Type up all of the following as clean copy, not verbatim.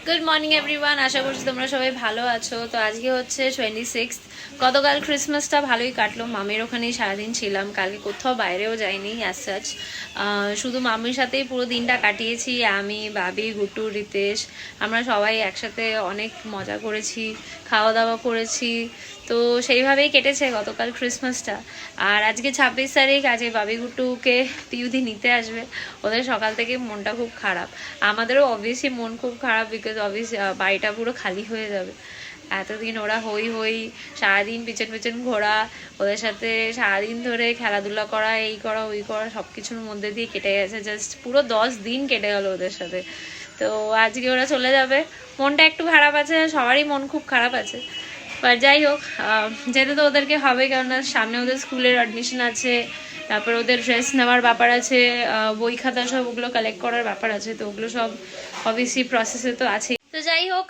Good morning everyone, আশা করছি তোমরা সবাই ভালো আছো। তো আজকে হচ্ছে 26th। গতকাল ক্রিসমাসটা ভালোই কাটলো, মামির ওখানেই সারাদিন ছিলাম। কালকে কোথাও বাইরেও যাইনি অ্যাজ সাচ, শুধু মামির সাথেই পুরো দিনটা কাটিয়েছি। আমি, বাবি, গুট্টু, রিতেশ, আমরা সবাই একসাথে অনেক মজা করেছি, খাওয়া দাওয়া করেছি। তো সেইভাবেই কেটেছে গতকাল ক্রিসমাসটা। আর আজকে 26 তারিখ, আজকে বাবি গুট্টুকে পিউদি নিতে আসবে। ওদের সকাল থেকে মনটা খুব খারাপ, আমাদেরও অবভিয়াসলি মন খুব খারাপ, বিকজ অবভিয়াসলি বাড়িটা পুরো খালি হয়ে যাবে। এতদিন ওরা হই হই সারাদিন পিছন পিছন ঘোরা, ওদের সাথে সারাদিন ধরে খেলাধুলা করা, এই করা ওই করা, সব কিছুর মধ্যে দিয়ে কেটে গেছে। জাস্ট পুরো 10 দিন কেটে গেল ওদের সাথে। তো আজকে ওরা চলে যাবে, মনটা একটু খারাপ আছে, সবারই মন খুব খারাপ আছে। বাট যাই হোক, যেতে তো ওদেরকে হবে, কেননা সামনে ওদের স্কুলের অ্যাডমিশন আছে, তারপর ওদের ড্রেস নেওয়ার ব্যাপার আছে, বই খাতা সব ওগুলো কালেক্ট করার ব্যাপার আছে। তো ওগুলো সব অবভিয়াসলি প্রসেসে তো আছে। তো যাই হোক,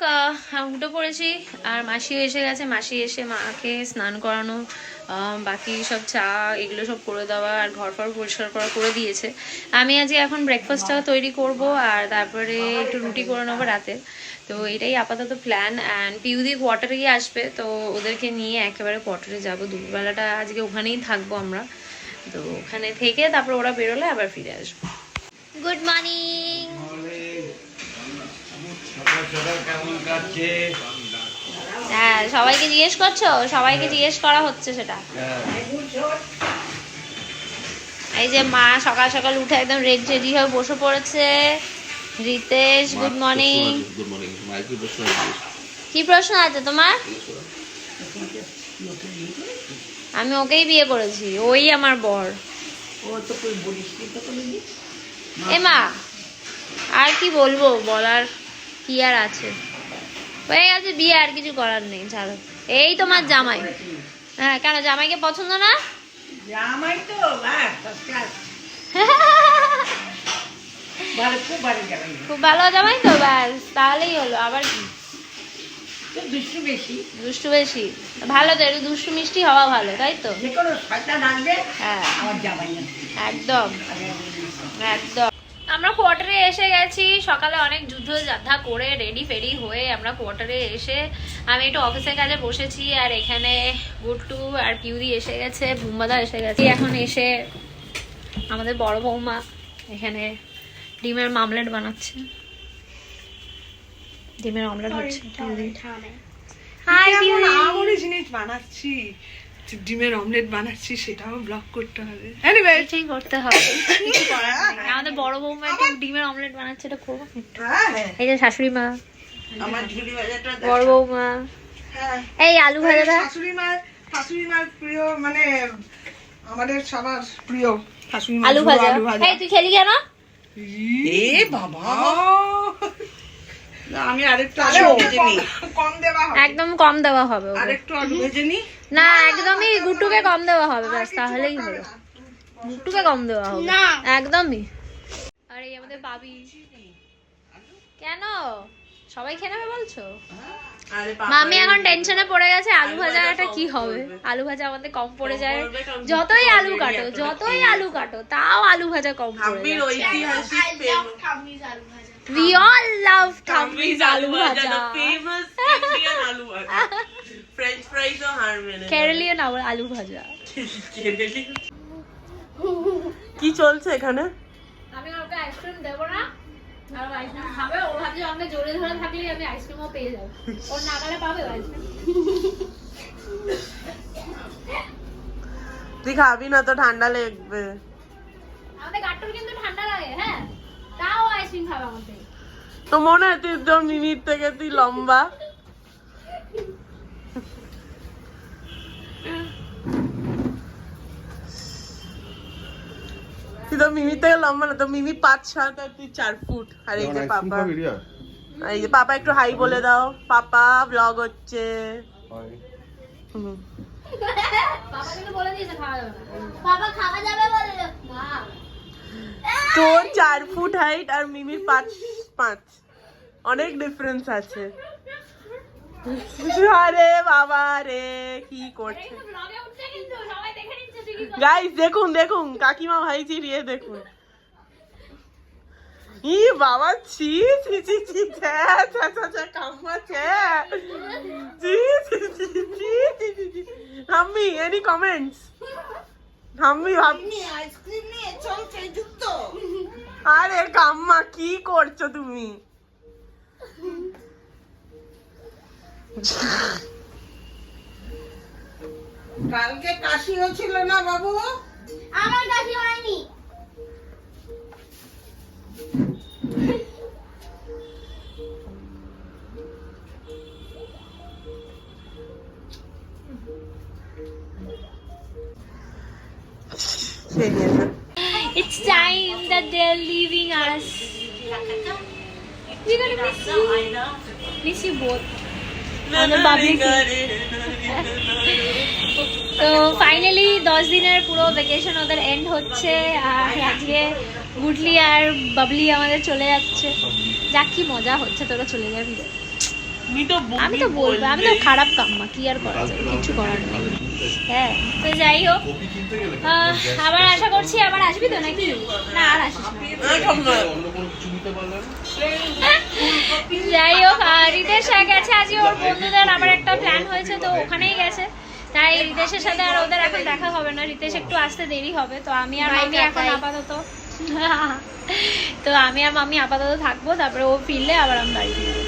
উঠে পড়েছি আর মাসিও এসে গেছে। মাসি এসে মাকে স্নান করানো, বাকি সব চা এগুলো সব করে দেওয়া আর ঘর ফর পরিষ্কার করা করে দিয়েছে। আমি আজকে এখন ব্রেকফাস্টটা তৈরি করব আর তারপরে একটু রুটি করে নেবো রাতে। তো এটাই আপাতত প্ল্যান। অ্যান্ড পিউদি কোয়ার্টারেই আসবে, তো ওদেরকে নিয়ে একেবারে কোয়ার্টারে যাবো। দুপুরবেলাটা আজকে ওখানেই থাকবো আমরা। তো ওখানে থেকে তারপর ওরা বেরোলে আবার ফিরে আসবো। Good morning. হ্যাঁ, সবাইকে জিজ্ঞেস করছো? সবাইকে জিজ্ঞেস করা হচ্ছে সেটা। এই যে মা সকাল সকাল উঠে একদম রেডি হয়ে বসে পড়েছে। Ritesh, good morning. কি প্রশ্ন আছে তোমার? আমি ওকেই বিয়ে করেছি, ওই আমার বর। এ মা, আর কি বলবো, বলার কি আর আছে, হয়ে গেছে বিয়ে, আর কিছু করার নেই, ছাড়ো। এই তোমার জামাই। হ্যাঁ, কেন জামাইকে পছন্দ না? জামাই তো খুব ভালো জামাই তো, ব্যাস তাহলেই হলো। আবার কি? দুষ্টু বেশি। দুষ্টু বেশি ভালো তো, একটু দুষ্টু মিষ্টি হওয়া ভালো, তাই তো? হ্যাঁ, একদম একদম। আমরা কোয়ার্টারে এসে গেছি। সকালে অনেক যুদ্ধ যাদ্ধা করে রেডি ফেডি হয়ে আমরা কোয়ার্টারে এসে আমি একটু অফিসের কাজে বসেছি। আর এখানে গুট্টু আর পিউদি এসে গেছে, বুম্বাদা এসে গেছে। এখন এসে আমাদের বড় বৌমা এখানে ডিমের মামলেট বানাচ্ছে, ডিমের অমলেট হচ্ছে। হাই পিউদি, আমার জিনিস বানাচ্ছি, ডিমের অমলেট বানাচ্ছি, সেটাও ব্লগ করতে হবে। এনিওয়ে, এটাই করতে হবে। আমাদের বড় বৌমা একটু ডিমের অমলেট বানাচ্ছে, এটা করবো। এই যে শাশুড়ি মা, আমার ঝুলি ভাজাটা বড় বৌমা, এই আলু ভাজাটা। শাশুড়ি মার প্রিয়, মানে আমাদের সবার প্রিয় শাশুড়ি মা আলু ভাজা। এই তুই খেলি কেন? এ বাবা, আমি আরেকটু আলু ভেজে নি, কম দেওয়া হবে, একদম কম দেওয়া হবে। আরেকটু আলু ভেজে নি। না, একদমই গুট্টুকে কম দেওয়া হবে, ব্যাস তাহলেই হবে। গুট্টুকে কম দেওয়া হবে না, একদমই। আর এই আমাদের বাবি। কেন সবাই খেয়ে নেবে বলছো? মামি এখন টেনশনে পড়ে গেছে, আলু ভাজাটা কি হবে। আলু ভাজা আমাদের কম পড়ে যায়, যতই আলু কাটো, যতই আলু কাটো, তাও আলু ভাজা কম পড়ে যায়। We all love Thambi's aloo bhaja. The famous Indian aloo bhaja. French fries or harmony. Keralian aloo bhaja. কি চলছে এখানে? আমি ওকে আইসক্রিম দেব না, আর আইসক্রিম খাবে। ও ভাবছে আমাকে জোরে ধরে থাকলে আমি আইসক্রিমও পেয়ে যাব, ওর নাগালে পাবে আইসক্রিম। তুই খাবি না তো, ঠান্ডা লাগবে। আমাদের গাট্টুর কিন্তু ঠান্ডা লাগে, হ্যাঁ, তাও আইসক্রিম খাবে আমাদের। তো মনে হয় তুই তো মিমির থেকে তুই লম্বা। তুই তো মিমির থেকে লম্বা না, তো মিমি 5'7" আর তুই 4 ফুট। আর এই যে পাপা, এই যে পাপা একটু হাই বলে দাও। পাপা ব্লগ হচ্ছে। বাবা কিন্তু বলে দিয়েছে খাওয়া যাবে না। বাবা খাওয়া যাবে বলে মা। তোর 4 ফুট হাইট আর মিমির 5'5", অনেক ডিফারেন্স আছে। আরে বাবা রে, কি করছে গাইস, দেখুন দেখুন কাকিমা ভাই চিরিয়ে দেখুন। ই বাবা ছি ছি ছি ছি কাম্মা হাম্মি এনি কমেন্টস হাম্মি এমনি আইসক্রিম নিয়ে চলছে যুক্ত। আরে কাম্মা কি করছো তুমি? কালকে কাশি হয়েছিল না বাবু? আমার কাছে হয়নি। It's time that they're leaving us. We're gonna miss you. Miss you both. On the public. তো ফাইনালি 10 দিনের পুরো ভ্যাকেশন ওদের এন্ড হচ্ছে আর আজকে গুডলি আর বাবলি আমাদের চলে যাচ্ছে। যাক কি মজা হচ্ছে, তোরা চলে যাবি রে। আমি তো বলবো, আমি তো খারাপ কাম্মা, কি আর করা যাবে, কিছু করার নেই। হ্যাঁ তো যাই হোক, আবার আশা করছি আবার আসবি তো নাকি? না আর আসিস না। যাই হোক, রিতেশ গেছে আজকে ওর বন্ধুদের আবার একটা প্ল্যান হয়েছে, তো ওখানেই গেছে। তাই রিতেশের সাথে আর ওদের এখন দেখা হবে না, রিতেশ একটু আসতে দেরি হবে। তো আমি আর মামি এখন আপাতত আপাতত থাকবো, তারপরে ও ফিরলে আবার আমি বাড়ি ফিরবো।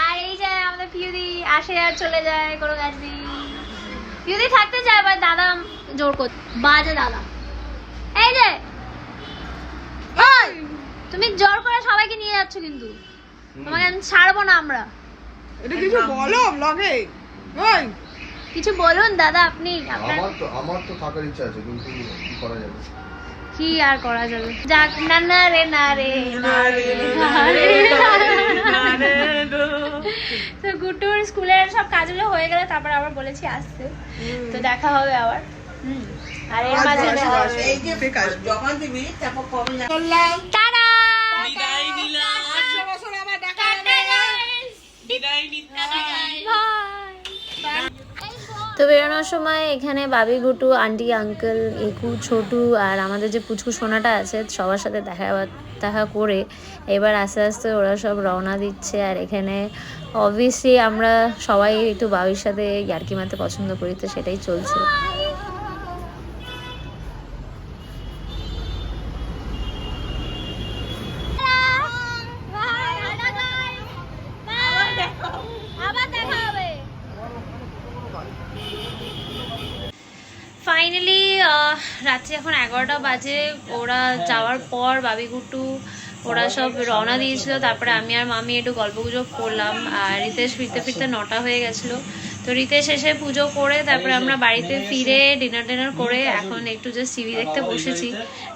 আর এই যে আমাদের পিউদি আসে আর চলে যায়, কোনো কাজ নেই। পিউদি থাকতে চায়, এবার দাদা জোর করতে, বাজে দাদা। এই যে তুমি জোর করে সবাইকে নিয়ে যাচ্ছ, কিন্তু তোমাকে আমি ছাড়বো না আমরা। এটা কিছু বলো ব্লগে। ওই কিছু বলুন দাদা আপনি। আমার তো থাকার ইচ্ছা আছে, কিন্তু কি করা যাবে? কি আর করা যাবে, যাক। না না রে না রে তো গুট্টুর স্কুলের সব কাজগুলো হয়ে গেলে তারপর আবার বলেছি আসতে, তো দেখা হবে আবার। আর এর মাঝে এই যে জমা দিবি তারপর কবে যাবে? টাটা। বিদায় নিলাম। 800 বছর আবার দেখা হবে। বিদায় নিলাম। তো বেরোনোর সময় এখানে বাবি, গুটু, আন্টি, আঙ্কেল, একু, ছোটু আর আমাদের যে পুচকু সোনাটা আছে সবার সাথে দেখা করে এবার আস্তে আস্তে ওরা সব রওনা দিচ্ছে। আর এখানে অবভিয়াসলি আমরা সবাই একটু বাবির সাথে ইয়ার্কি মারতে পছন্দ করি, তো সেটাই চলছে। ফাইনালি রাত্রি এখন 11টা বাজে। ওরা যাওয়ার পর বাবি, গুট্টু ওরা সব রওনা দিয়েছিল, তারপরে আমি আর মামি একটু গল্পগুজব করলাম। আর রিতেশ ফিরতে ফিরতে 9টা হয়ে গেছিলো। তো রিতেশ এসে পুজো করে তারপরে আমরা বাড়িতে ফিরে ডিনার করে এখন একটু জাস্ট টিভি দেখতে বসেছি।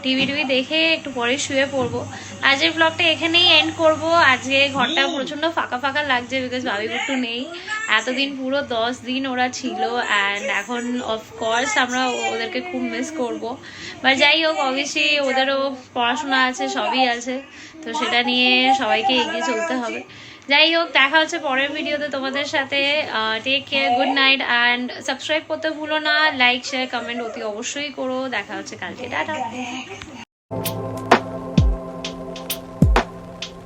টিভি দেখে একটু পরে শুয়ে পড়বো। আজকের ব্লগটা এখানেই এন্ড করব। আজকে ঘরটা প্রচণ্ড ফাঁকা ফাঁকা লাগছে, বিকজ বাবি, গুট্টু নেই। এতদিন পুরো 10 দিন ওরা ছিল, অ্যান্ড এখন অফকোর্স আমরা ওদেরকে খুব মিস করবো। বাট যাই হোক, অবভিয়াসলি ওদেরও পড়াশোনা আছে, সবই আছে, তো সেটা নিয়ে সবাইকে এগিয়ে চলতে হবে। যাই হোক, দেখা হচ্ছে পরের ভিডিওতে তোমাদের সাথে। Take care, good night, and subscribe করতে ভুলো না। লাইক, শেয়ার, কমেন্ট অতি অবশ্যই করো। দেখা হচ্ছে কালকে, টাটা।